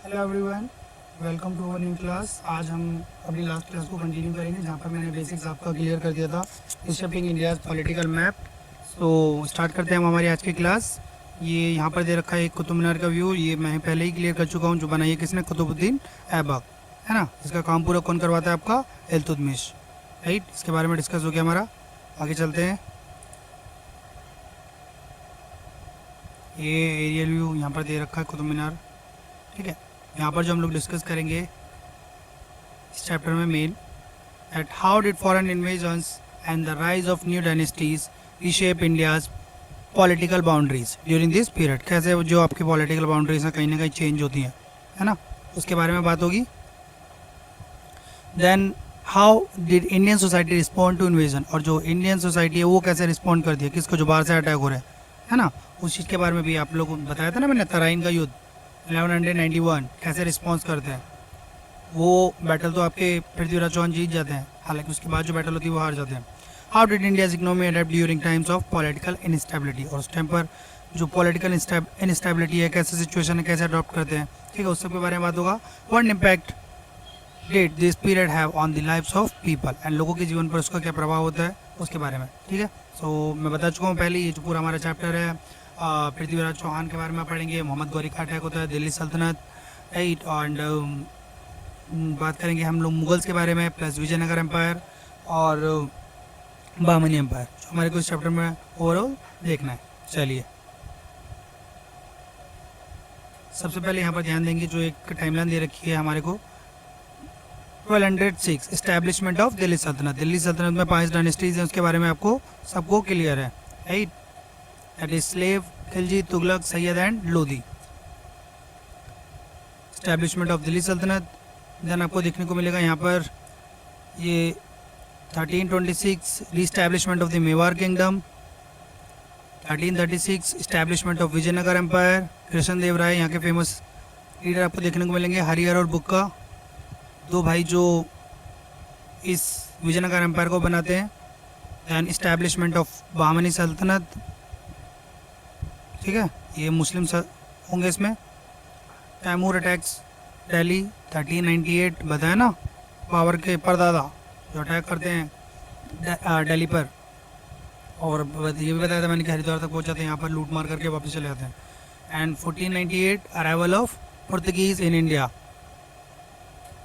Hello everyone, welcome to our new class. आज हम अपनी लास्ट क्लास को कंटिन्यू करेंगे जहाँ पर मैंने बेसिक्स आपका क्लियर कर दिया था शेपिंग इंडियाज पॉलिटिकल मैप। तो स्टार्ट करते हैं हम हमारी आज की क्लास। ये यहाँ पर दे रखा है एक कुतुब मीनार का व्यू। ये मैं पहले ही क्लियर कर चुका हूँ, जो बनाई है किसने, कुतुबुद्दीन ऐबक, है ना। इसका काम पूरा कौन करवाता है, आपका इल्तुतमिश, राइट। इसके बारे में डिस्कस हो गया हमारा। आगे चलते हैं। ये एरियल व्यू यहाँ पर दे रखा है कुतुब मीनार, ठीक है। यहाँ पर जो हम लोग डिस्कस करेंगे इस चैप्टर में main, at how did foreign invasions and the rise of new dynasties reshape India's political boundaries during this period. कैसे जो आपकी पॉलिटिकल बाउंड्रीज हैं कहीं ना कहीं चेंज होती हैं, है ना, उसके बारे में बात होगी। Then how did Indian society respond to invasion, और जो इंडियन सोसाइटी है वो कैसे रिस्पॉन्ड करती है, किसको, जो बाहर से अटैक हो रहा है ना, उस चीज़ के बारे में भी आप लोगों को बताया था ना मैंने। तराइन का युद्ध 1191 कैसे रिस्पॉन्स करते हैं। वो बैटल तो आपके पृथ्वीराज चौहान जीत जाते हैं, हालांकि उसके बाद जो बैटल होती है वो हार जाते हैं। How did India's economy adapt during times of political instability, और उस टाइम पर जो पॉलिटिकल इनस्टेबिलिटी है, कैसे सिचुएशन है, कैसे अडॉप्ट करते हैं, ठीक है, उस सब के बारे में बात होगा। What impact did this period have on the lives of people, and लोगों के जीवन पर उसका क्या प्रभाव होता है उसके बारे में, ठीक है। सो मैं बता चुका हूँ पहले, ये जो पूरा हमारा चैप्टर है पृथ्वीराज चौहान के बारे में पढ़ेंगे। मोहम्मद गौरी का अटैक होता है, दिल्ली सल्तनत, राइट। एंड बात करेंगे हम लोग मुगल्स के बारे में, प्लस विजयनगर एम्पायर और बहमनी एम्पायर, जो हमारे को इस चैप्टर में ओवरऑल देखना है। चलिए, सबसे पहले यहाँ पर ध्यान देंगे, जो एक टाइमलाइन दे रखी है हमारे को, 1206 इस्टेब्लिशमेंट ऑफ दिल्ली सल्तनत। दिल्ली सल्तनत में 5 डायनेस्टीज हैं, उसके बारे में आपको सबको क्लियर है, right. That is slave, Khilji, Tughlaq, Syed and Lodhi. Establishment of Delhi सल्तनत। देन आपको देखने को मिलेगा यहाँ पर ये 1326 reestablishment of the Mewar kingdom. 1336 establishment of Vijayanagara empire. Krishna Deva Raya यहाँ के फेमस लीडर आपको देखने को मिलेंगे, हरिहर और बुक्का, दो भाई जो इस विजयनगर एम्पायर को बनाते हैं। दैन इस्टेब्लिशमेंट ऑफ बहमनी सल्तनत, ठीक है, ये मुस्लिम होंगे इसमें। तैमूर अटैक्स दिल्ली 1398, बताया ना, बाबर के परदादा जो अटैक करते हैं दिल्ली पर, और ये भी बताया था मैंने कि हरिद्वार तक पहुंच जाते हैं, यहाँ पर लूट मार करके वापस चले जाते हैं। And 1498 arrival of Portuguese in India,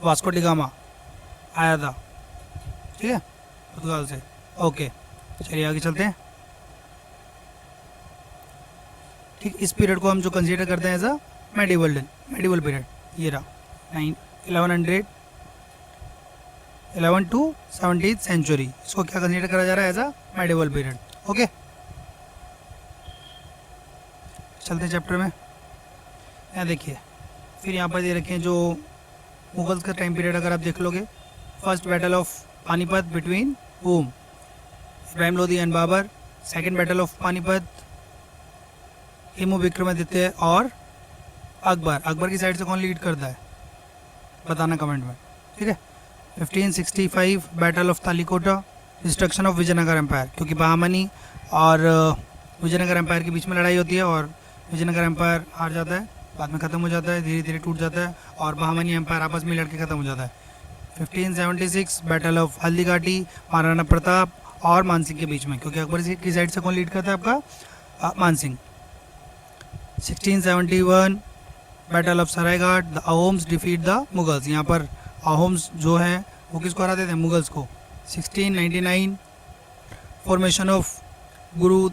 Vasco da Gama आया था, ठीक है, पुर्तगाल से। ओके, चलिए आगे चलते हैं। ठीक, इस पीरियड को हम जो कंसीडर करते हैं एज अ मेडिवल पीरियड, ये रहा 1100 11 टू 17th सेंचुरी, इसको क्या कंसीडर करा जा रहा है as a medieval period. Okay, चलते हैं चैप्टर में। यहाँ देखिए, फिर यहाँ पर दे रखे हैं जो मुगल्स का टाइम पीरियड, अगर आप देख लोगे, first battle of Panipat between whom, Ibrahim Lodi and Babur. Second battle of Panipat, Hemu Vikramaditya और अकबर। अकबर की साइड से कौन लीड करता है, बताना कमेंट में, ठीक है। 1565 battle of Talikota, destruction of Vijayanagara empire, क्योंकि बहमनी और विजयनगर एम्पायर के बीच में लड़ाई होती है और विजयनगर एम्पायर हार जाता है, बाद में ख़त्म हो जाता है, धीरे धीरे टूट जाता है, और बहमनी एम्पायर आपस में लड़के ख़त्म हो जाता है। 1576 बैटल ऑफ हल्दीघाटी, महाराणा प्रताप और मानसिंह के बीच में, क्योंकि अकबर की साइड से कौन लीड करता है, आपका Mansingh. 1671 battle of Saraighat, the Ahoms defeat the Mughals, यहाँ पर अहोम्स जो है वो किसको हराते थे, मुगल्स को। 1699 formation of Guru,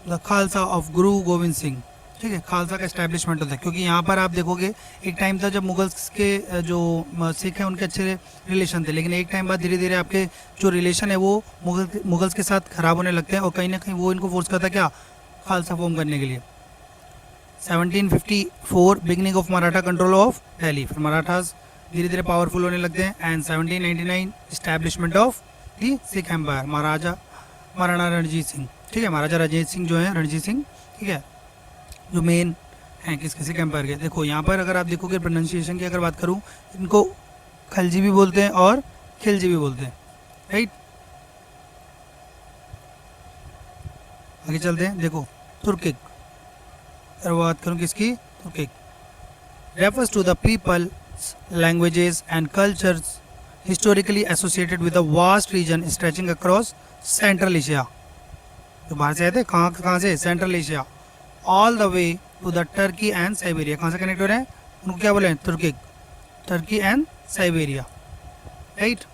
the Khalsa of गुरु गोविंद सिंह, ठीक है, खालसा का इस्टेब्लिशमेंट होता है, क्योंकि यहाँ पर आप देखोगे एक टाइम था जब मुगल्स के जो सिख हैं उनके अच्छे रिलेशन थे, लेकिन एक टाइम बाद धीरे धीरे आपके जो रिलेशन है वो मुगल्स के साथ ख़राब होने लगते हैं, और कहीं ना कहीं वो इनको फोर्स करता है क्या, खालसा फॉर्म करने के लिए। 1754 beginning of Maratha control of Delhi, फिर मराठास धीरे धीरे पावरफुल होने लगते हैं। And 1799 establishment of the Sikh empire, Maharana Ranjit Singh, ठीक है, महाराजा रणजीत सिंह जो है, रणजीत सिंह, ठीक है, जो मेन हैं किसके, सिख एम्पायर के। देखो यहाँ पर अगर आप देखोगे प्रोनाउंसिएशन की अगर बात करूँ, इनको खलजी भी बोलते हैं और खिलजी भी बोलते हैं, राइट। आगे चलते हैं, देखो तुर्किक, अगर बात करूँ किसकी, Turkic, refers to the peoples, languages and cultures historically associated with a vast region stretching across Central Asia. जो बाहर से आए थे कहाँ कहाँ से, central Asia, all the way to the Turkey and Siberia. कहाँ से कनेक्ट हो रहे हैं, उनको क्या बोले हैं, Turkic, Turkey and Siberia, right.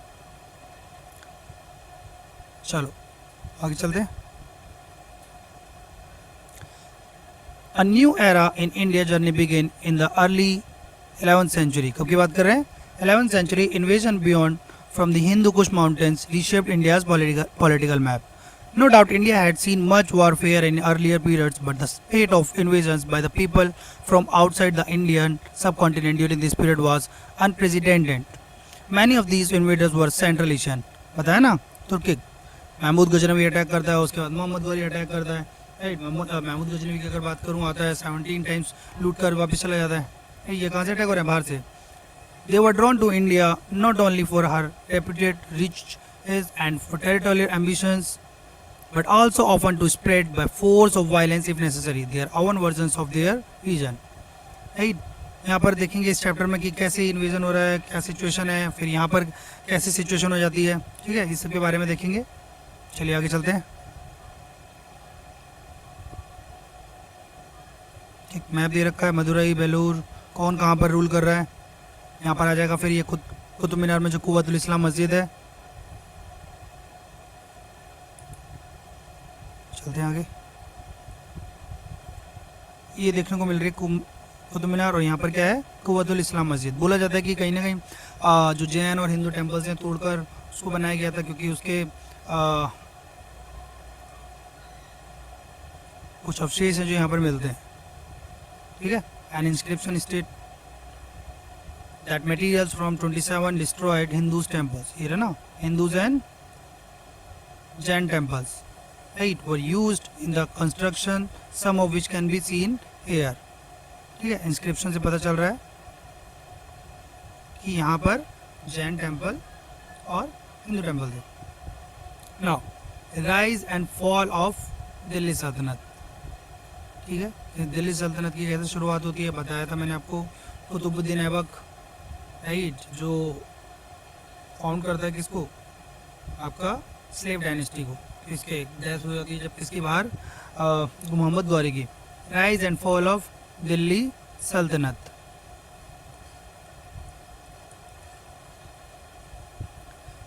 चलो आगे चलते हैं. A new era in India journey began in the early 11th century. कब की बात कर रहे हैं, 11th century. Invasion beyond from the Hindu Kush mountains reshaped India's political map. No doubt India had seen much warfare in earlier periods, but the spate of invasions by the people from outside the Indian subcontinent during this period was unprecedented. Many of these invaders were Central Asian. पता है ना, Turkic. Mahmood Ghaznavi attack करता है, उसके बाद Mohammad Ghori attack करता है, right. Mahmood Ghaznavi की अगर बात करूँ, आता है 17 टाइम्स लूट कर वापस चला जाता है. ये कहाँ से अटैक हो रहा है, बाहर से. They were drawn to India not only for her reputed riches and for territorial ambitions, but also often to spread by force of violence if necessary their own versions of their region. Right. यहाँ पर देखेंगे इस chapter में कि कैसे invasion हो रहा है, क्या सिचुएशन है, फिर यहाँ पर कैसे सिचुएशन हो जाती है. ठीक है, इस सब के बारे में देखेंगे. चलिए आगे चलते हैं. एक मैप दे रखा है, मदुरई, बेलूर, कौन कहाँ पर रूल कर रहा है, यहाँ पर आ जाएगा. फिर ये कुतुब मीनार में जो कुव्वतुल इस्लाम मस्जिद है. चलते हैं आगे. ये देखने को मिल रही है कुतुब मीनार, और यहाँ पर क्या है, कुव्वतुल इस्लाम मस्जिद. बोला जाता है कि कहीं ना कहीं जो जैन और हिंदू टेम्पल्स हैं तोड़कर उसको बनाया गया था, क्योंकि उसके कुछ अवशेष हैं जो यहाँ पर मिलते हैं. ठीक है. N inscription state that materials from 27 destroyed Hindus temples, here है ना, Hindus and Jain temples, right, were used in the construction, some of which can be seen here. ठीक है, इंस्क्रिप्शन से पता चल रहा है कि यहाँ पर जैन टेम्पल और हिंदू टेम्पल थे. Now rise and fall of Delhi sultanate. ठीक है, दिल्ली सल्तनत की कैसे शुरुआत होती है बताया था मैंने आपको. कुतुबुद्दीन ऐबक, राइट, जो फाउंड करता है किसको, आपका स्लेव डायनेस्टी को. इसके डेथ हो जाती है जब किसकी बाहर, मोहम्मद गौरी की. Rise and fall of Delhi सल्तनत.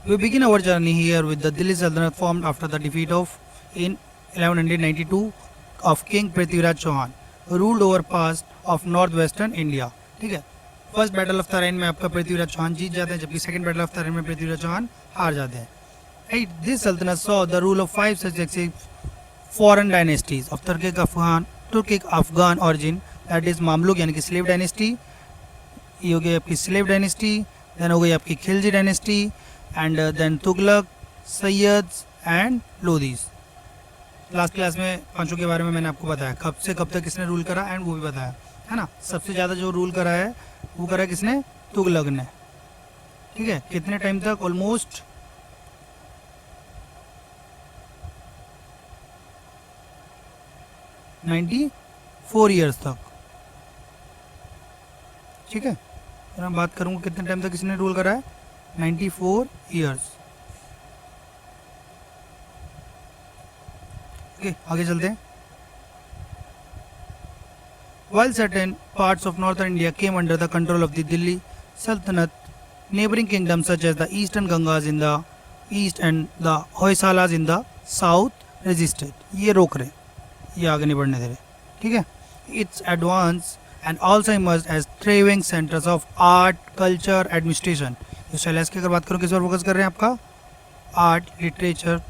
We begin our journey here with the Delhi Sultanate formed after the defeat of in 1192 of King Prithviraj Chauhan, who ruled over parts of northwestern India. ठीक है, फर्स्ट बैटल ऑफ तराइन में आपका पृथ्वीराज चौहान जीत जाते हैं, जबकि second battle of Tarain में पृथ्वीराज चौहान हार जाते हैं. राइट. दिस सल्तनत saw the rule of 5 successive foreign dynasties of Turkic Afghan origin, that is Mamluk यानी कि स्लेव डायनेस्टी. ये हो गई आपकी स्लेव डायनेस्टी. देन हो गई आपकी Khilji dynasty, and then Tughlaq, Sayyids and Lodis. Last class में पांचों के बारे में मैंने आपको बताया, कब से कब तक किसने रूल करा, एंड वो भी बताया है ना. सबसे ज़्यादा जो रूल करा है वो करा किसने, तुगलक ने. ठीक है, कितने टाइम तक, ऑलमोस्ट 94 ईयर्स तक. ठीक है, अगर मैं बात करूँगा कितने टाइम तक किसने रूल करा है, 94 ईयर्स. ओके, आगे चलते हैं. While certain parts of northern India came under the control of the Delhi Sultanate, neighboring kingdoms such as the eastern Gangas in the east and the Hoysalas in the south resisted. ये रोक रहे, ये आगे नहीं बढ़ने दे रहे. ठीक है. Its advance and also emerged as thriving centers of art, culture, administration. ये शैलेश की अगर बात करूँ किस पर फोकस कर रहे हैं, आपका आर्ट, लिटरेचर,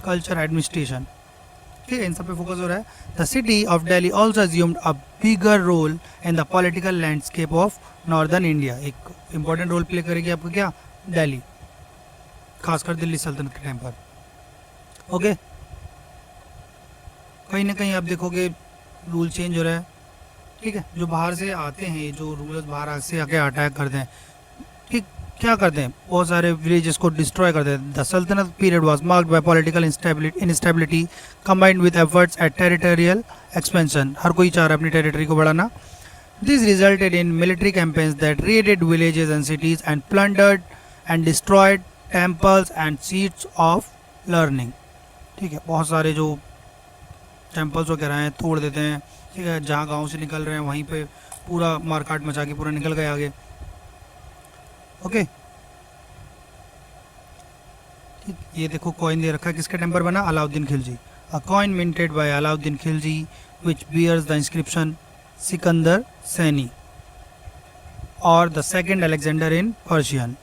कल्चर, एडमिनिस्ट्रेशन. ठीक है, इन सब पे फोकस हो रहा है. The city of Delhi also assumed a bigger role in the political landscape of northern India. एक इंपॉर्टेंट रोल प्ले करेगी आपको क्या, दिल्ली, खासकर दिल्ली सल्तनत के टाइम पर. ओके, कहीं ना कहीं आप देखोगे रूल चेंज हो रहा है. ठीक है, जो बाहर से आते हैं, जो रूलर्स बाहर से आके अटैक करते हैं, ठीक, क्या करते हैं, बहुत सारे विलेजेस को डिस्ट्रॉय करते हैं. The sultanate period was marked by political instability combined with efforts at territorial expansion. हर कोई चाह रहा है अपनी टेरिटरी को बढ़ाना. This resulted in military campaigns that raided villages and cities and plundered and destroyed temples and seats of learning. ठीक है, बहुत सारे जो टेम्पल्स वगैरह हैं तोड़ देते हैं, ठीक है, जहाँ गांव से निकल रहे हैं वहीं पे पूरा मारकाट मचा के पूरा निकल गए आगे. ओके, ठीक, ये देखो कॉइन दे रखा है, किसके टाइम पर बना? Alauddin Khilji. A coin minted by Alauddin Khilji which bears the inscription Sikandar Sani और the second Alexander in Persian.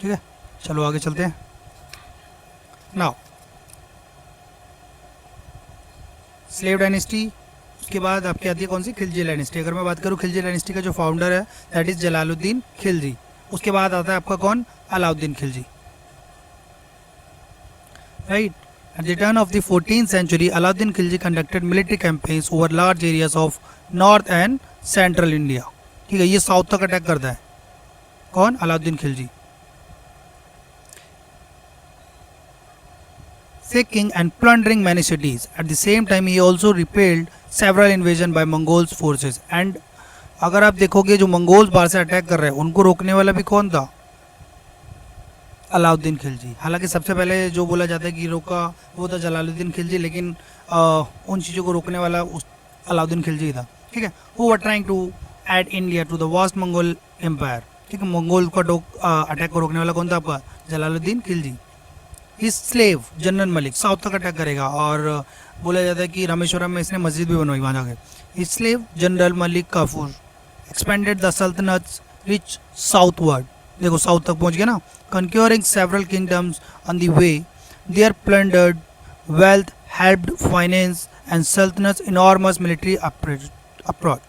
ठीक है, चलो आगे चलते हैं. नाउ स्लेव डायनेस्टी, उसके बाद आपकी आती है कौन सी? खिलजी डायनेस्टी. अगर मैं बात करूँ खिलजी डायनेस्टी का जो फाउंडर है दैट इज जलालुद्दीन खिलजी. उसके बाद आता है आपका कौन? Alauddin Khilji. Right. At the turn of the 14th century, Alauddin Khilji conducted military campaigns over large areas of north and central India. ठीक है, ये साउथ तक अटैक करता है. कौन? Alauddin Khilji. Sacking and plundering many cities. At the same time, he also repelled several invasion by Mongols forces. And अगर आप देखोगे जो मंगोल्स बाहर से अटैक कर रहे हैं उनको रोकने वाला भी कौन था? अलाउद्दीन खिलजी. हालांकि सबसे पहले जो बोला जाता है कि रोका वो था जलालुद्दीन खिलजी, लेकिन उन चीज़ों को रोकने वाला अलाउद्दीन खिलजी था. ठीक है, who were trying to add India to the vast Mongol empire. ठीक है, मंगोल का अटैक को रोकने वाला कौन था आपका? Jalaluddin Khilji. His slave general Malik south तक अटैक करेगा और बोला जाता है कि रामेश्वरम में इसने मस्जिद भी बनवाई वहाँ जाके. His slave general Malik Kafur expanded the sultanate's reach southward. देखो साउथ तक पहुँच गया ना. Conquering several kingdoms on the way, their plundered wealth helped finance and sultanat's enormous military approach.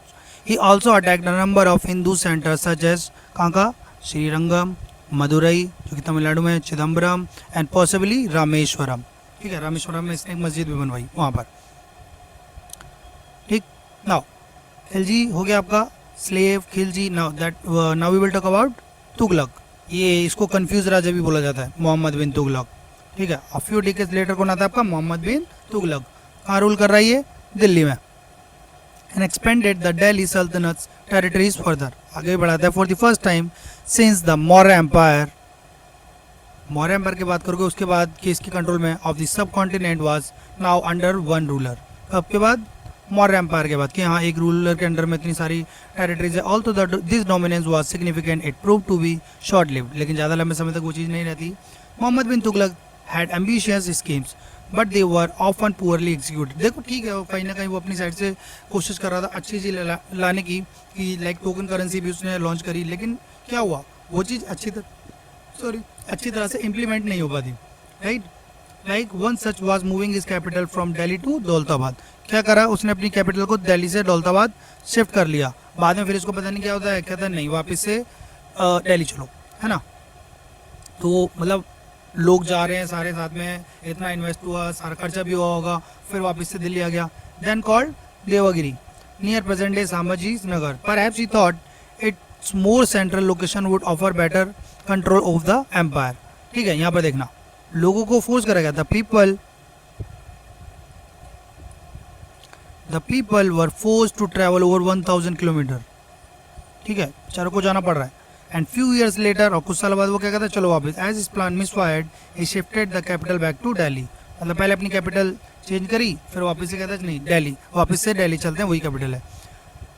He also attacked a number of Hindu centers such as Kanka, Srirangam, Madurai जो कि तमिलनाडु में, Chidambaram and possibly Rameswaram. ठीक है, रामेश्वरम में इसने एक मस्जिद भी बनवाई वहाँ पर. ठीक. नाउ खिलजी हो गया आपका slave Khilji. Now we will talk about Tughlaq. ये इसको कंफ्यूज राजा भी बोला जाता है, मोहम्मद बिन तुगलक. ठीक है, अ फ्यू डिकेड्स लेटर कौन आता है आपका? मोहम्मद बिन तुगलक. कहाँ रूल कर रहा है ये? दिल्ली में. And expanded the Delhi sultanate's territories further. आगे बढ़ाता है. For the first time since the Maurya empire. Maurya empire की बात करोगे उसके बाद किसके कंट्रोल में? Of the subcontinent was now under one ruler. कब के बाद? मौर्य एम्पायर के बाद कि हाँ एक रूलर के अंडर में इतनी सारी टेरिटरीज है. Also this dominance was significant, it prove to be short lived. लेकिन ज़्यादा लंबे समय तक वो चीज़ नहीं रहती. Mohammad bin Tughlaq had ambitious schemes but they were often poorly executed. देखो ठीक है, कहीं ना कहीं वो अपनी साइड से कोशिश कर रहा था अच्छी चीज़ लाने की, कि लाइक टोकन करेंसी भी उसने लॉन्च करी, लेकिन क्या हुआ? वो चीज़ अच्छी तरह से इम्प्लीमेंट नहीं हो पाती. Right. Like one such was moving his capital from Delhi to Daulatabad. क्या करा उसने? अपनी कैपिटल को दिल्ली से दौलताबाद शिफ्ट कर लिया. बाद में फिर इसको पता नहीं क्या होता है, कहता है नहीं वापस से दिल्ली चलो, है ना. तो मतलब लोग जा रहे हैं सारे साथ में, इतना इन्वेस्ट हुआ, सारा खर्चा भी हुआ होगा, फिर वापस से दिल्ली आ गया. Then called Devagiri near present day Sambhaji Nagar. Perhaps he thought its more central location would offer better control of the empire. ठीक है, यहाँ पर देखना लोगों को फोर्स करा गया था. The people were forced to travel over 1000 kilometre. ठीक है, चारों को जाना पड़ रहा है. एंड फ्यू ईयर्स लेटर, और कुछ साल बाद वो क्या कहता है? चलो वापस. As his plan misfired he shifted the capital back to Delhi. मतलब पहले अपनी कैपिटल चेंज करी, फिर वापस से कहता है नहीं दिल्ली, वापस से दिल्ली चलते हैं, वही कैपिटल है.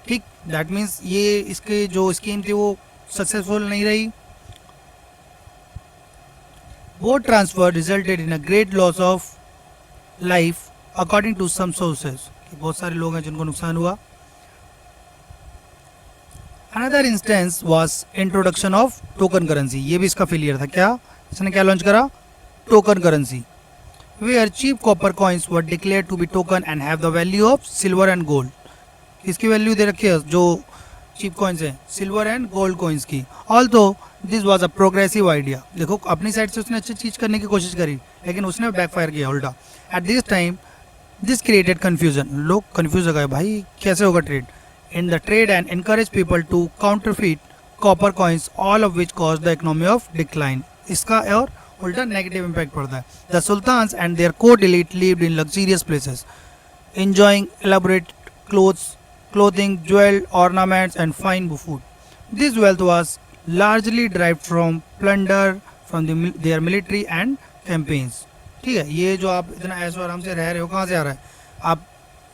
ठीक. दैट मीन्स ये इसके जो स्कीम थी वो सक्सेसफुल नहीं रही. Both transfer resulted in a great loss of life according to some sources. बहुत सारे लोग हैं जिनको नुकसान हुआ. Another instance was introduction of token currency. ये भी इसका फेलियर था. क्या इसने क्या लॉन्च करा? Token currency. Where cheap copper coins were declared to be token and have the value of silver and gold. इसकी वैल्यू दे रखी है जो चीप कॉइन्स हैं, सिल्वर एंड गोल्ड कॉइन्स की. Although this was a progressive idea. देखो अपनी side से उसने अच्छी चीज़ करने की कोशिश करी, लेकिन उसने बैकफायर किया उल्टा. At this time this created confusion. लोग कन्फ्यूज हो गए, भाई कैसे होगा trade in the trade and encourage people to counterfeit copper coins, all of which cause the economy of decline. इसका और उल्टा नेगेटिव इम्पैक्ट पड़ता है. The sultans and their court elite lived in luxurious places, enjoying elaborate clothes, clothing, jewel ornaments and fine food. This wealth was largely derived from plunder from their military and campaigns. ठीक है, ये जो आप इतना ऐशो आराम से रह रहे हो कहाँ से आ रहा है? आप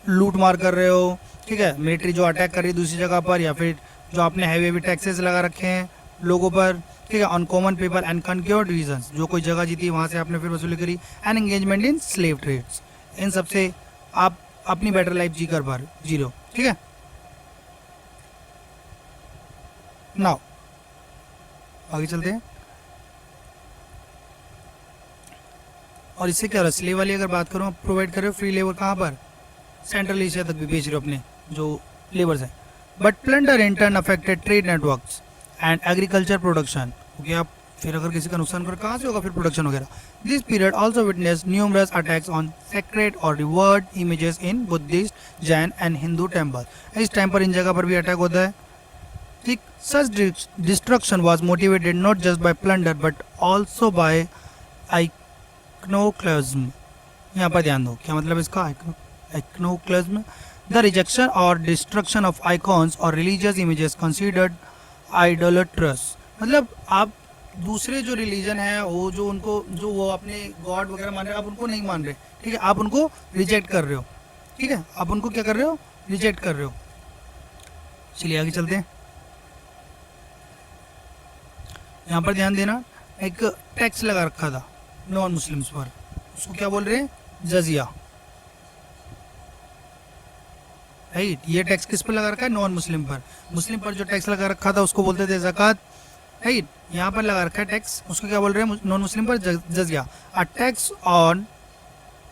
लूट मार कर रहे हो, ठीक है, मिलिट्री जो अटैक कर रही है दूसरी जगह पर, या फिर जो आपने हैवी टैक्सेस लगा रखे हैं लोगों पर, ठीक है, on common people and conquered regions, जो कोई जगह जीती वहाँ से आपने फिर वसूली करी, and engagement in slave trades, इन सब से आप अपनी बेटर लाइफ जी रहे हो, ठीक है। नाउ आगे चलते हैं। और इससे क्या हो रहा है, स्लेव वाली अगर बात करूँ, प्रोवाइड कर रहे हो फ्री लेबर कहाँ पर, सेंट्रल एशिया तक भी बेच रहे हो अपने जो लेबर्स हैं। But plunder in turn affected trade networks and agriculture production, क्योंकि आप फिर अगर किसी का नुकसान करो कहाँ से होगा फिर प्रोडक्शन वगैरह। This period also witness numerous attacks on sacred और revered images in Buddhist, Jain and Hindu temple. इस टाइम पर इन जगह पर भी अटैक होता है, ठीक। Such destruction was motivated not just by plunder but also by iconoclasm. यहाँ पर ध्यान दो, क्या मतलब इसका, आइक्नोक्लज्म, द रिजेक्शन और डिस्ट्रक्शन ऑफ आइकॉन्स और रिलीजियस इमेजेस कंसिडर्ड आइडोलट्रस। मतलब आप दूसरे जो रिलीजन है वो जो उनको जो वो अपने गॉड वगैरह मान रहे हैं, आप उनको नहीं मान रहे, ठीक है, आप उनको रिजेक्ट कर रहे हो, ठीक है, आप उनको क्या कर रहे हो, रिजेक्ट कर रहे हो। चलिए आगे चलते हैं। यहाँ पर ध्यान देना, एक टैक्स लगा रखा था नॉन मुस्लिम्स पर, उसको क्या बोल रहे हैं, जजिया, राइट। ये टैक्स किस पर लगा रखा है, नॉन मुस्लिम पर। मुस्लिम पर जो टैक्स लगा रखा था उसको बोलते थे ज़कात, राइट। यहाँ पर लगा रखा है टैक्स, उसको क्या बोल रहे हैं, नॉन मुस्लिम पर jizya. A tax on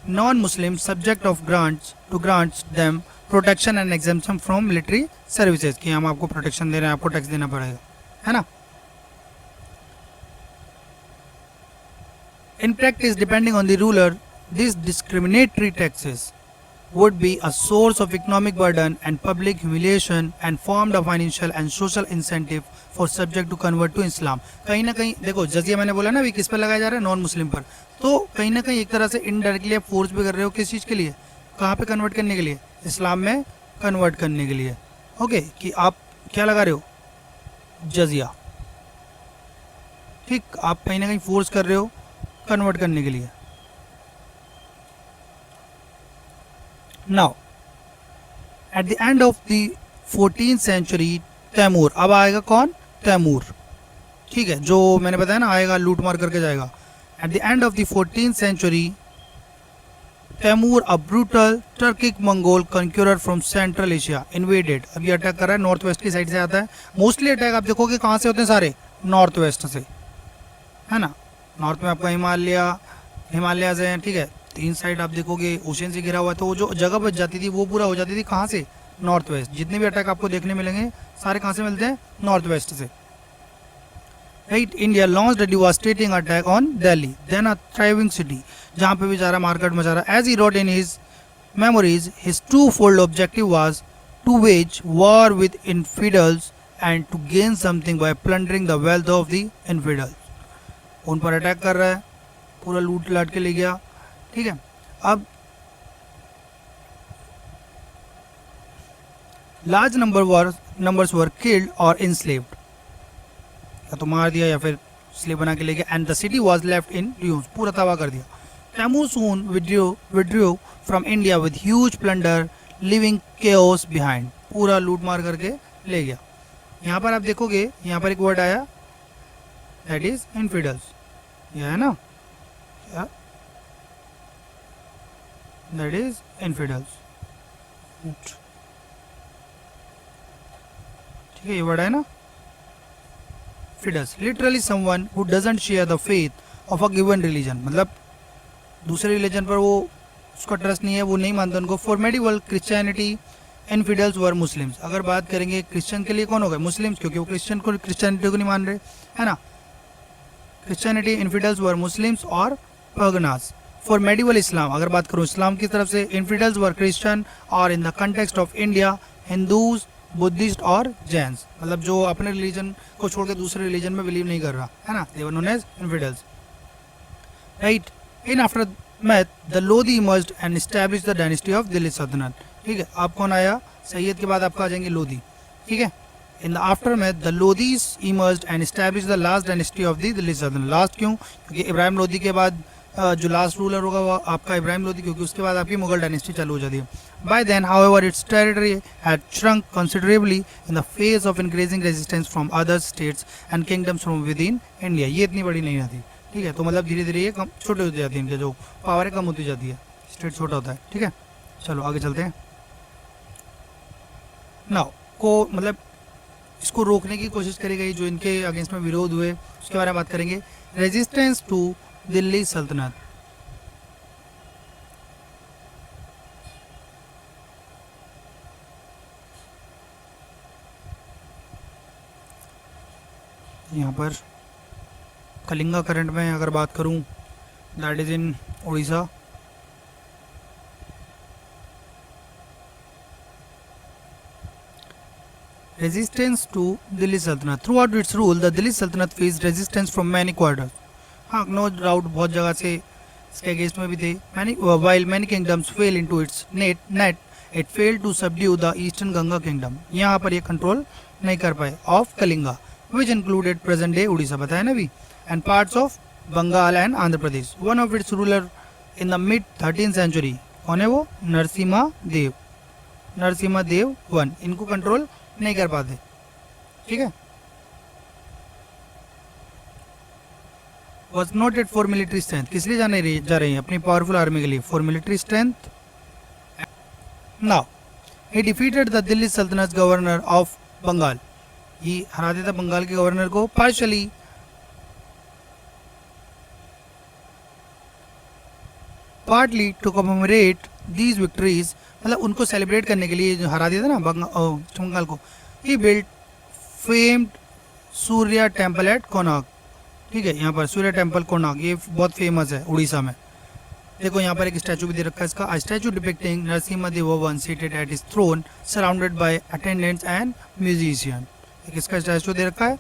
non Muslim subject of grants to grants them protection and exemption from military services, कि हम आपको प्रोटेक्शन दे रहे हैं, आपको टैक्स देना पड़ेगा, है ना। In practice, depending on the ruler, these discriminatory taxes would be a source of economic burden and public humiliation and formed a financial and social incentive for subject to convert to Islam. कहीं ना कहीं देखो, जजिया मैंने बोला ना अभी किस पर लगाया जा रहा है, नॉन मुस्लिम पर, तो कहीं ना कहीं एक तरह से इनडायरेक्टली आप फोर्स भी कर रहे हो, किस चीज़ के लिए, कहाँ पे कन्वर्ट करने के लिए, इस्लाम में कन्वर्ट करने के लिए, ओके, कि आप क्या लगा रहे हो, जजिया, ठीक, आप कहीं ना कहीं फोर्स कर रहे हो कन्वर्ट करने के लिए। Now at the end of the 14th century Timur, अब आएगा कौन, तैमूर, ठीक है, जो मैंने बताया ना आएगा लूट मार करके जाएगा। At the end of the 14th century Timur, a brutal Turkic Mongol conqueror from Central Asia invaded. अब ये अटैक कर रहा है, नॉर्थ वेस्ट की साइड से आता है मोस्टली अटैक, आप देखोगे कहाँ से होते हैं, सारे नॉर्थ वेस्ट से, है ना। नॉर्थ में आपका हिमालयाज हैं, ठीक है, तीन साइड आप देखोगे ओशन से घिरा हुआ है, तो वो जो जगह बच जाती थी वो पूरा हो जाती थी कहाँ से, नॉर्थ वेस्ट। जितने भी अटैक आपको देखने मिलेंगे सारे कहाँ से मिलते हैं, नॉर्थ वेस्ट से, right. India launched a devastating attack on Delhi, then a thriving city, जहाँ पे भी जा रहा मार्केट में जा रहा। As he wrote in his memories, his two fold objective was to wage war with infidels and to gain something by plundering the wealth of the infidels. उन पर अटैक कर रहा है, पूरा लूट लाट के ले गया, ठीक है। अब लार्ज नंबर्स वर किल्ड और इनस्लेव्ड, या तो मार दिया या फिर स्लेव बना के ले गया। And the city was left in ruins, पूरा तबाह कर दिया। तैमूर सून withdrew from India with huge plunder living chaos behind, पूरा लूट मार करके ले गया। यहाँ पर आप देखोगे, यहाँ पर एक वर्ड आया, दैट इज इनफिडल्स, यह है ना, क्या, दैट इज इनफिडल्स, ठीक है, ये वर्ड है ना, infidels, literally someone who doesn't share the faith of a given religion, मतलब दूसरे रिलीजन पर वो उसका ट्रस्ट नहीं है, वो नहीं मानता उनको। For medieval Christianity infidels were Muslims, अगर बात करेंगे क्रिश्चियन के लिए कौन होगा, मुस्लिम्स, क्योंकि वो क्रिश्चियनिटी को नहीं मान रहे, है ना। क्रिश्चियनिटी इनफिडल्स वर मुस्लिम्स और पगनास। फॉर मेडिवल इस्लाम, अगर बात करूँ इस्लाम की तरफ से, इनफिडल्स वर क्रिश्चियन और in the context of India Hindus, Buddhist और जैन्स, मतलब जो अपने रिलीजन को छोड़ के दूसरे रिलीजन में बिलीव नहीं कर रहा, है ना, they were known as infidels, right. In aftermath the Lodhi emerged and established the dynasty of Delhi sultanate, ठीक है। अब कौन आया, सैयद के बाद आपका आ जाएंगे लोधी, ठीक है। In the after math the Lodhi's emerged and establish the last dynasty of the Delhi सल्तनत। लास्ट क्यों? क्योंकि इब्राहिम लोधी के बाद जो लास्ट रूलर होगा वो आपका इब्राहिम लोधी, क्योंकि उसके बाद आपकी मुगल डायनेस्टी चालू हो जाती है। By then however its territory had shrunk considerably in the face of increasing resistance from other states and kingdoms from within India. ये इतनी बड़ी नहीं आती, ठीक है। तो मतलब धीरे धीरे ये कम छोटे होती जाती है, इनके जो पावर है कम होती जाती है, स्टेट छोटा होता है, ठीक है। चलो आगे चलते हैं। नाउ को मतलब इसको रोकने की कोशिश करी गई, जो इनके अगेंस्ट में विरोध हुए उसके बारे में बात करेंगे। रेजिस्टेंस टू दिल्ली सल्तनत। यहाँ पर कलिंगा करंट में अगर बात करूँ, that is in Orissa. Resistance to Delhi Sultanate. Throughout its rule, the Delhi Sultanate faced resistance from many quarters. हाँ, no doubt बहुत जगह से इसके अगेंस्ट में भी थे। While many kingdoms fell into its net, it failed to subdue the Eastern Ganga Kingdom. यहाँ पर ये कंट्रोल नहीं कर पाए of Kalinga, which included present day Orissa, बताया ना अभी, and parts of Bengal and Andhra Pradesh. One of its ruler in the mid 13th century, कौन है वो? नरसिम्हा देव वन, इनको कंट्रोल नहीं कर पाते, ठीक है। Was noted for military strength. किस लिए जा रही है? अपनी पावरफुल आर्मी के लिए, for military strength. Now he defeated the Delhi सल्तनत गवर्नर ऑफ बंगाल। ये हरा देता बंगाल के गवर्नर को partially. Partly to commemorate these victories, मतलब उनको सेलिब्रेट करने के लिए, जो हरा दिया था ना बंगाल को। He built famed Surya temple at Konark, ठीक है। यहाँ पर सूर्य टेम्पल कोणार्क, ये बहुत फेमस है उड़ीसा में। देखो यहाँ पर एक स्टैचू भी दे रखा है इसका। A statue depicting Narasimha Deva one seated at his throne surrounded by attendants and musician. एक इसका स्टैचू दे रखा है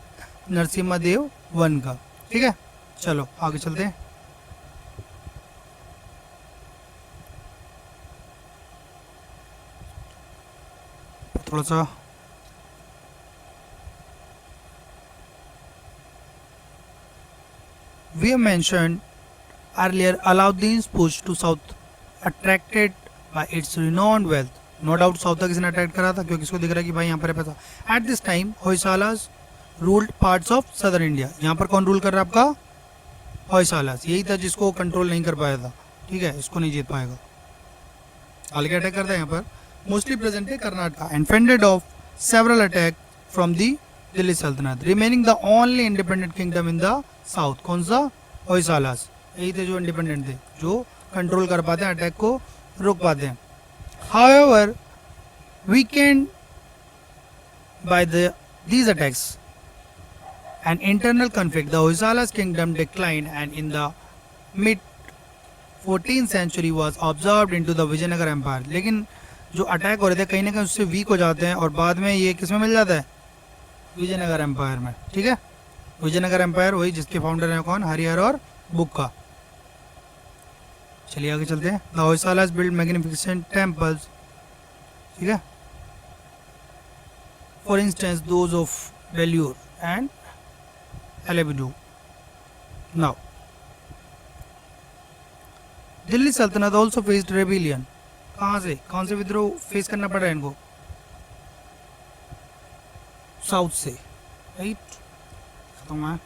नरसिम्हा देव वन का, ठीक है। चलो आगे चलते हैं। थोड़ा सा we have mentioned earlier Alauddin's push to south attracted by its renowned wealth. No doubt south तक इसने अट्रैक्ट करा था, क्योंकि इसको दिख रहा है कि भाई यहाँ पर है पैसा। At this time Hoysalas ruled parts of southern India. यहाँ पर कौन रूल कर रहा है आपका? होयसालास। यही था जिसको कंट्रोल नहीं कर पाया था, ठीक है, इसको नहीं जीत पाएगा। आगे अटैक करता है यहाँ पर। Mostly present in Karnataka and fended off several attacks from the Delhi Sultanate, remaining the only independent kingdom in the south. कौन सा? होयसालास। यही थे जो इंडिपेंडेंट थे, जो कंट्रोल कर पाते हैं, अटैक को रोक पाते हैं। However, weakened by these attacks and internal conflict, the Hoysala's kingdom declined, and in the mid 14th century was absorbed into the Vijayanagar Empire. लेकिन जो अटैक हो रहे थे कहीं ना कहीं उससे वीक हो जाते हैं, और बाद में ये किस में मिल जाता है? विजयनगर एम्पायर में, ठीक है। विजयनगर एम्पायर वही जिसके फाउंडर हैं कौन? हरिहर और बुक्का। चलिए आगे चलते हैं। The Hoysalas build magnificent temples, ठीक है, for instance those of Belur and Halebidu. Now Delhi sultanate also faced rebellion. कहाँ से? कौन से विद्रोह फेस करना पड़ रहा है इनको? साउथ से, राइट। खत्म है।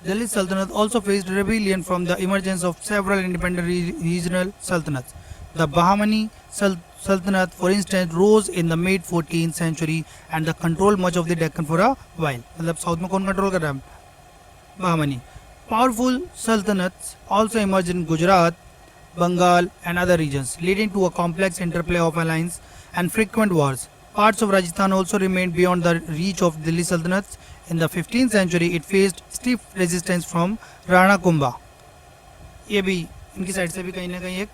Delhi Sultanate also faced rebellion from the emergence of several independent regional sultanates. The Bahmani Sultanate, for instance, rose in the mid 14th century and the controlled much of the Deccan for a while. मतलब south में कौन control कर रहा है? Bahmani. Powerful sultanates also emerged in Gujarat, Bengal and other regions, leading to a complex interplay of alliance and frequent wars. Parts of Rajasthan also remained beyond the reach of Delhi Sultanate. In the 15th century, it faced stiff resistance from Rana Kumbha. ये भी इनकी side से भी कहीं ना कहीं एक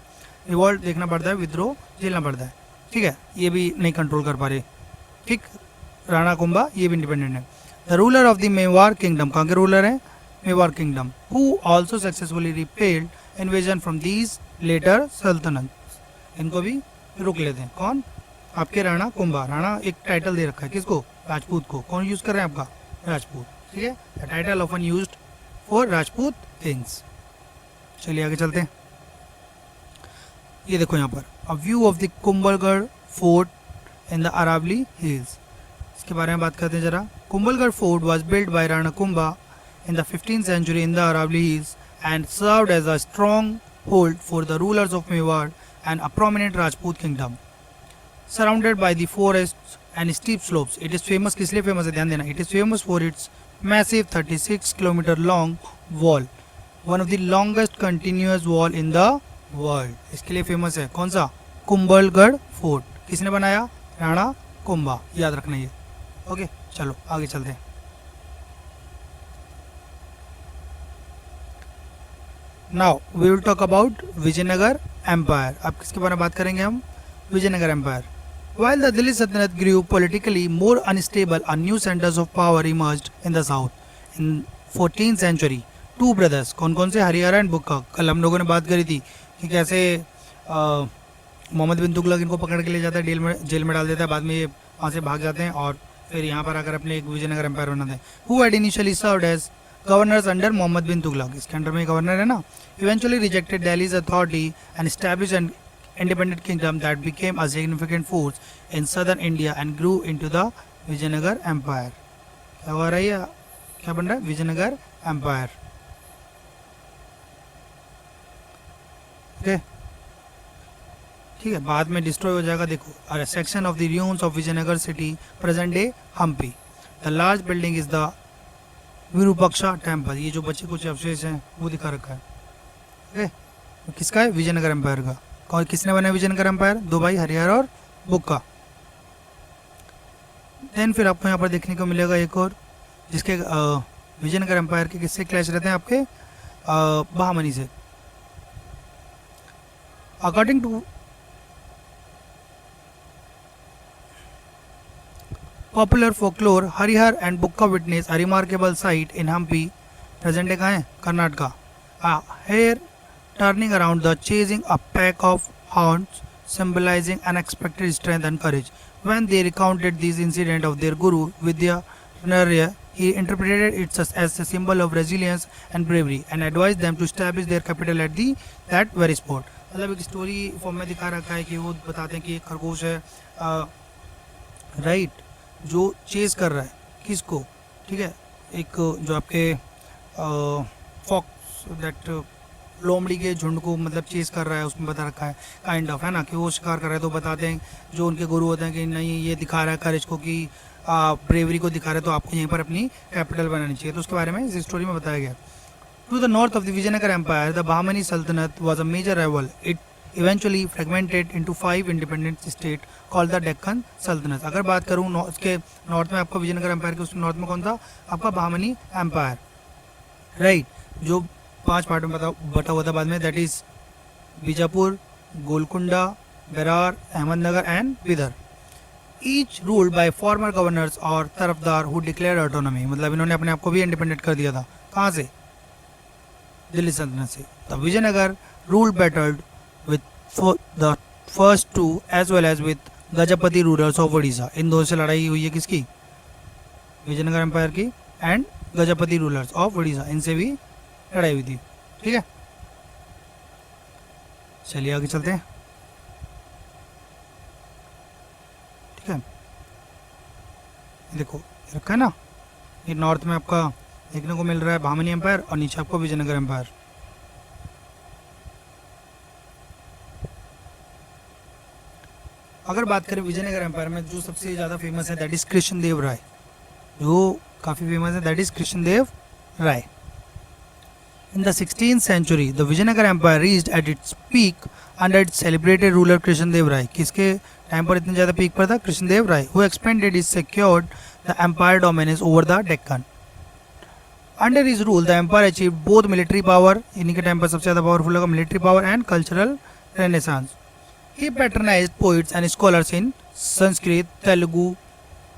revolt देखना पड़ता है, विद्रोह झेलना पड़ता है, ठीक है। ये भी नहीं कंट्रोल कर पा रहे, ठीक। राणा कुंभा ये भी इंडिपेंडेंट है। The ruler of the Mewar kingdom, कहाँ के रूलर हैं? Mewar kingdom, who also successfully repelled invasion from these later सल्तनत। इनको भी रोक लेते हैं, कौन? आपके राणा कुंभा, राणा एक टाइटल दे रखा है किसको, राजपूत को, कौन यूज कर रहे हैं आपका, राजपूत, ठीक है, the title often used for Rajput kings. चलिए आगे चलते हैं। ये देखो यहाँ पर a view of the Kumbhalgarh fort in the Aravalli hills, इसके बारे में बात करते हैं जरा। Kumbhalgarh fort was build by Rana Kumbha in the 15th century in the Aravalli Hills and served as a stronghold for the rulers of Mewar and a prominent Rajput kingdom. Surrounded by the forests and steep slopes, it is famous, किस लिए famous है ध्यान देना, it is famous for its massive 36 kilometer long wall, one of the longest continuous wall in the world. इसके लिए famous है कौन सा, कुंभलगढ़ फोर्ट, किसने बनाया, राणा कुंभा, याद रखना ये। ओके चलो आगे चलते हैं। Now we will talk about Vijayanagara empire. अब किसके बारे में बात करेंगे हम, Vijayanagara empire. While the Delhi Sultanate grew politically more unstable, a new centers of power emerged in the south. In 14th century, two brothers, कौन कौन से, हरिहर एंड बुक्का, कल हम लोगों ने बात करी थी कि कैसे मोहम्मद बिन तुगलक इनको पकड़ के ले जाता है, जेल में डाल देता है, बाद में ये वहाँ से भाग जाते हैं और फिर यहाँ पर आकर अपने एक विजयनगर एम्पायर बनाते हैं। Who had initially served as governors under Mohammad bin Tughlaq, इसके अंडर में गवर्नर है ना, eventually rejected Delhi's authority and established an independent kingdom that became a significant force in southern India and grew into the Vijayanagara empire. क्या हो रहा है, ये क्या बन रहा है, विजयनगर एम्पायर। ओके ठीक है, बाद में डिस्ट्रॉय हो जाएगा। देखो, a section of the ruins of Vijayanagara city present day Hampi, the large building is the Virupaksha temple, ये जो बचे कुछ अवशेष हैं वो दिखा रखा है। ओके किसका है, विजयनगर एम्पायर का। कौन, किसने बनाया विजयनगर एम्पायर, दो भाई हरिहर और बुक्का। देन फिर आपको यहाँ पर देखने को मिलेगा एक और, जिसके विजयनगर एम्पायर के किससे क्लैश रहते हैं आपके, बहामनी से। According to popular folklore, Harihara and Bukka witness a remarkable sight in Hampi, present day कहाँ है, Karnataka. Here turning around the chasing a pack of hounds, symbolizing unexpected strength and courage. When they recounted these incidents of their guru Vidyanarya, he interpreted it as a symbol of resilience and bravery and advised them to establish their capital at that very spot. मतलब एक story form में दिखा रखा है कि वो बताते हैं कि एक खरगोश है राइट, जो चेस कर रहा है किसको, ठीक है, एक जो आपके फॉक्स दैट लोमड़ी के झुंड को मतलब चेस कर रहा है, उसमें बता रखा है काइंड ऑफ, है ना, कि वो शिकार कर रहा है। तो बताते हैं जो उनके गुरु होते हैं कि नहीं ये दिखा रहा है करेज को, कि ब्रेवरी को दिखा रहा है, तो आपको यहीं पर अपनी कैपिटल बनानी चाहिए। तो उसके बारे में इस स्टोरी में बताया गया। To the north of the Vijayanagara empire the Bahmani sultanate was a major rival, it eventually fragmented into 5 independent state called the Deccan sultanate. अगर बात करूँ उसके नॉर्थ में आपका विजयनगर एम्पायर के, उसके नॉर्थ में कौन था आपका बहामनी एम्पायर, राइट, जो 5 पार्ट में बटा हुआ था बाद में, that is Bijapur, Golconda, Berar, Ahmednagar and Bidar. Each ruled by farmer governors और तरफदार हु डिक्लेयर्ड ऑटोनॉमी, मतलब इन्होंने अपने आप को भी इंडिपेंडेंट कर दिया था। कहाँ से, दिल्ली सल्तनत से। The Vijayanagara rule battled with the first 2 as well as with Gajapati rulers of Odisha. इन दो से लड़ाई हुई है किसकी, विजयनगर एम्पायर की and Gajapati rulers of Odisha, इनसे भी लड़ाई हुई थी, ठीक है। चलिए आगे चलते हैं, ठीक है। देखो रखा है ना, ये नॉर्थ में आपका देखने को मिल रहा है बहामनी एम्पायर और नीचे आपको विजयनगर एम्पायर। अगर बात करें विजयनगर एम्पायर में जो सबसे ज़्यादा फेमस है दैट इज कृष्णदेव राय, जो काफ़ी फेमस है that is Krishnadeva Raya. In the 16th century, the Vijayanagar Empire reached at its peak under its celebrated ruler Krishndev Rai. किसके टाइम पर इतने ज़्यादा पीक पर था, कृष्णदेव राय, who expanded his secured the empire dominance over the Deccan. Under his rule, the empire achieved both military power, इन्हीं के time पर सबसे ज़्यादा पावरफुल लगा military power and cultural renaissance. He patronized poets and scholars in Sanskrit, Telugu,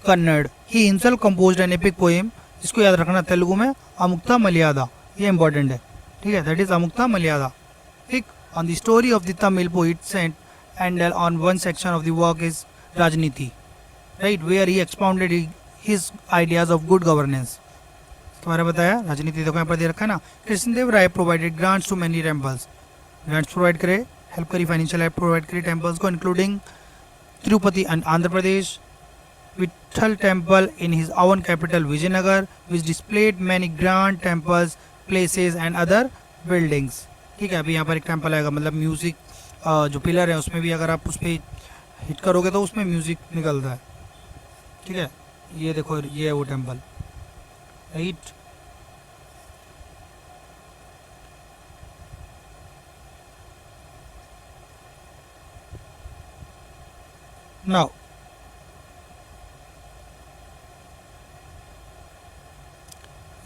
Kannada. He himself composed an epic poem, जिसको याद रखना तेलुगु में अमुक्ता मलयादा, ये इंपॉर्टेंट है, ठीक है, दैट इज अमुक्ता मलयादा, ठीक। On the story of the Tamil poet saint Andal on one section of the work is Rajniti, right, where he expounded his ideas of good governance, इसके बारे में बताया। राजनीति देखो यहाँ पर दे रखा है ना। Krishnadeva Raya provided grants to many temples, grants provide करे, हेल्प करी, फाइनेंशियल हेल्प प्रोवाइड करी टेम्पल्स को, including Tirupati and Andhra Pradesh, Vitthala temple in his own capital Vijayanagara, which displayed many grand temples, places and other buildings. ठीक है, अभी यहाँ पर एक टेम्पल आएगा, मतलब म्यूजिक जो पिलर है उसमें भी अगर आप उस पर हिट करोगे तो उसमें म्यूजिक निकलता है। ठीक है, ये देखो ये है वो टेम्पल, राइट। नाउ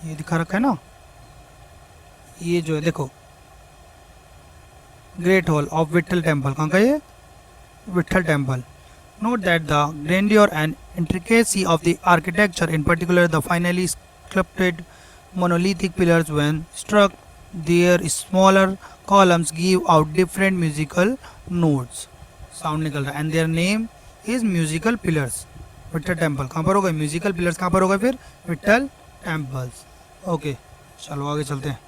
ये दिखा रखा है ना, ये जो है देखो great hall of Vitthala temple, कहाँ का ये, Vitthala temple. Note that the grandeur and intricacy of the architecture, in particular the finely sculpted monolithic pillars when struck, their smaller columns give out different musical notes, sound निकल रहा है, and their name is musical pillars. Vitthala temple कहाँ पर होगा, musical pillars कहाँ पर होगा, फिर विठल टेम्पल्स। ओके, चलो आगे चलते हैं।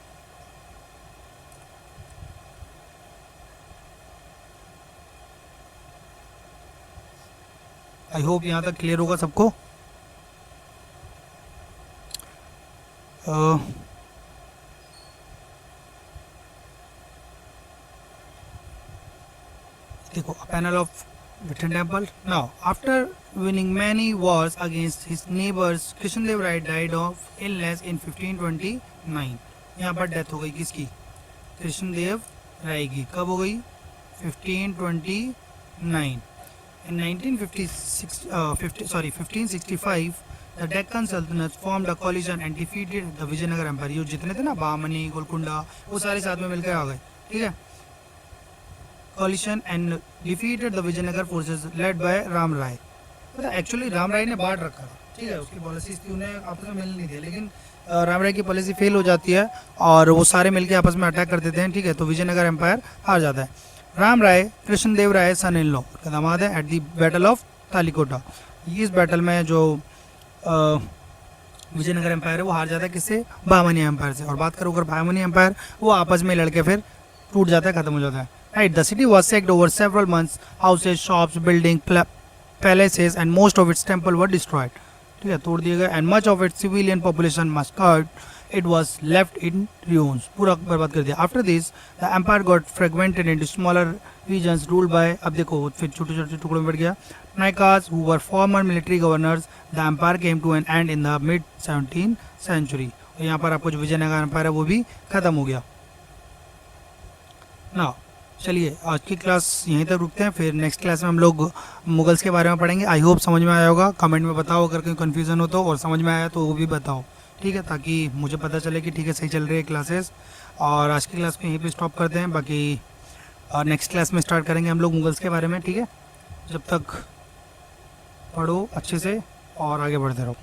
आई होप यहाँ तक क्लियर होगा सबको। देखो panel of Vitthala temple. Now after winning many wars against his neighbours, Krishnadeva Raya died of illness in 1529। यहाँ पर डेथ हो गई किसकी, कृष्णदेव राय की। कब हो गई, 1529। In 1565, the Deccan Sultanate formed a coalition and defeated the Vijayanagar Empire. ये जितने थे ना, बामनी, गोलकुंडा, वो सारे साथ में मिलकर आ गए। ठीक है, coalition and defeated the Vijayanagar forces led by Ram राय। पता एक्चुअली राम राय ने बांट रखा था, ठीक है, उसकी पॉलिसीज थी, उन्हें आपस में मिल नहीं दी, लेकिन राम राय की पॉलिसी फेल हो जाती है और वो सारे मिलकर आपस में अटैक कर देते हैं। ठीक है, तो विजयनगर एम्पायर हार जाता है। राम राय कृष्णदेव राय सन इन लॉ का दामाद है at the battle of Talikota. इस बैटल में जो विजयनगर एम्पायर है वो हार जाता है किससे, बामनी एम्पायर से। और बात करो अगर बामनी एम्पायर, वो आपस में लड़के फिर टूट जाता है, खत्म हो जाता है, right. The city was sacked over several months, houses, shops, building, palaces and most of its temple were destroyed. ठीक है, तोड़ दिए गए, and much of its civilian population massacred, it was left in ruins, पूरा बर्बाद कर दिया। After this, the empire got fragmented into smaller regions ruled by, अब देखो फिर छोटे छोटे टुकड़ों में बढ़ गया, Naikas, who were former military governors. The empire came to an end in the mid 17th century. और यहाँ पर आपको जो विजयनगर एम्पायर है वो भी खत्म हो गया। ना चलिए आज की क्लास यहीं तक रुकते हैं, फिर नेक्स्ट क्लास में हम लोग मुगल्स के बारे में पढ़ेंगे। आई होप समझ में आया होगा, कमेंट में बताओ अगर कोई कन्फ्यूज़न हो तो, और समझ में आया तो वो भी बताओ, ठीक है, ताकि मुझे पता चले कि ठीक है सही चल रही है क्लासेस। और आज की क्लास को यहीं पे स्टॉप करते हैं, बाकी नेक्स्ट क्लास में स्टार्ट करेंगे हम लोग मुगल्स के बारे में। ठीक है, जब तक पढ़ो अच्छे से और आगे बढ़ते रहो।